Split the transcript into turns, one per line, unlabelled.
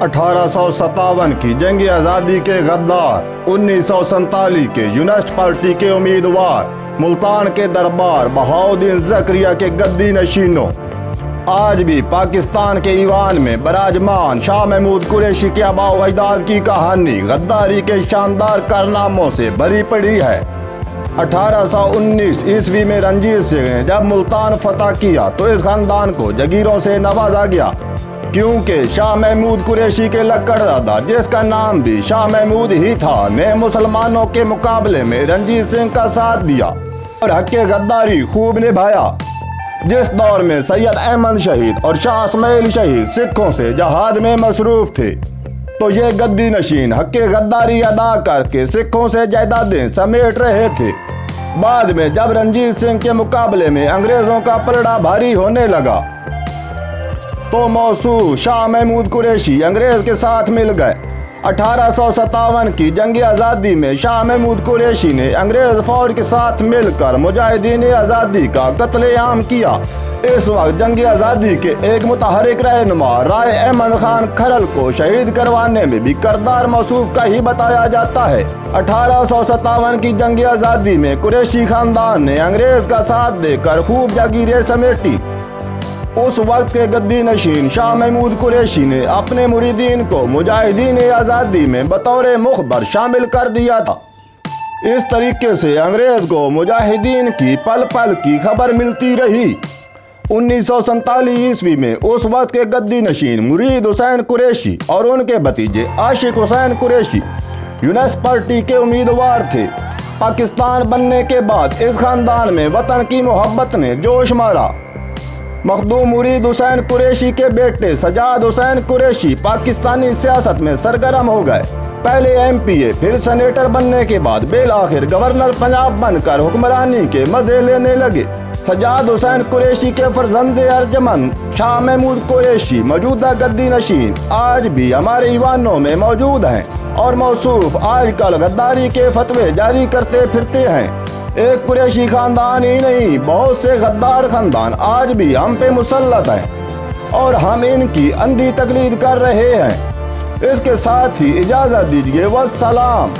1857 की जंग आज़ादी के गद्दार, 1947 के यूनिस्ट पार्टी के उम्मीदवार, मुल्तान के दरबार बहाउद्दीन ज़करिया के गद्दी नशीनों, आज भी पाकिस्तान के ईवान में बराजमान शाह महमूद कुरैशी के आबाओ अजदाद की कहानी गद्दारी के शानदार कारनामों से भरी पड़ी है। 1819 ईस्वी में रंजीत सिंह ने जब मुल्तान फतह किया तो इस खानदान को जगीरों से नवाजा गया, क्योंकि शाह महमूद कुरैशी के लक्कड़दादा, जिसका नाम भी शाह महमूद ही था, ने मुसलमानों के मुकाबले में रंजीत सिंह का साथ दिया और हक़ गद्दारी खूब निभाया। जिस दौर में सैयद अहमद शहीद और शाह इस्माइल शहीद सिखों से जहाद में मसरूफ थे, तो ये गद्दी नशीन हक़ गद्दारी अदा करके सिखों से जायदादें समेट रहे थे। बाद में जब रंजीत सिंह के मुकाबले में अंग्रेज़ों का पलड़ा भारी होने लगा तो मौसूर शाह महमूद कुरैशी अंग्रेज़ के साथ मिल गए। 1857 की जंग आज़ादी में शाह महमूद कुरैशी ने अंग्रेज़ फौज के साथ मिलकर मुजाहिदीन आज़ादी का कत्लेआम किया। इस वक्त जंग आज़ादी के एक मुतहरिक रहनुमा राय अहमद खान खरल को शहीद करवाने में भी किरदार मौसूफ का ही बताया जाता है। 1857 की जंग आज़ादी में कुरैशी खानदान ने अंग्रेज़ का साथ देकर खूब जागीरें समेटी। उस वक्त के गद्दी नशीन शाह महमूद कुरैशी ने अपने मुरीदीन को मुजाहिदीन आज़ादी में बतौर मुखबर शामिल कर दिया था। इस तरीके से अंग्रेज़ को मुजाहिदीन की पल पल की खबर मिलती रही। 1947 ईस्वी में उस वक्त के गद्दी नशीन मुरीद हुसैन कुरैशी और उनके भतीजे आशिक हुसैन कुरैशी यूनिस्ट पार्टी के उम्मीदवार थे। पाकिस्तान बनने के बाद इस खानदान में वतन की मोहब्बत ने जोश मारा। मखदूम मुरीद हुसैन कुरैशी के बेटे सजाद हुसैन कुरैशी पाकिस्तानी सियासत में सरगर्म हो गए। पहले MPA, फिर सेनेटर बनने के बाद बेल आखिर गवर्नर पंजाब बनकर हुक्मरानी के मजे लेने लगे। सजाद हुसैन कुरैशी के फर्जंद अर्जमन शाह महमूद कुरैशी मौजूदा गद्दी नशीन आज भी हमारे ईवानों में मौजूद हैं और मौसूफ आजकल गद्दारी के फतवे जारी करते फिरते हैं। एक कुरैशी खानदान ही नहीं, बहुत से गद्दार खानदान आज भी हम पे मुसल्लत हैं और हम इनकी अंधी तकलीद कर रहे हैं। इसके साथ ही इजाज़त दीजिए, वस्सलाम।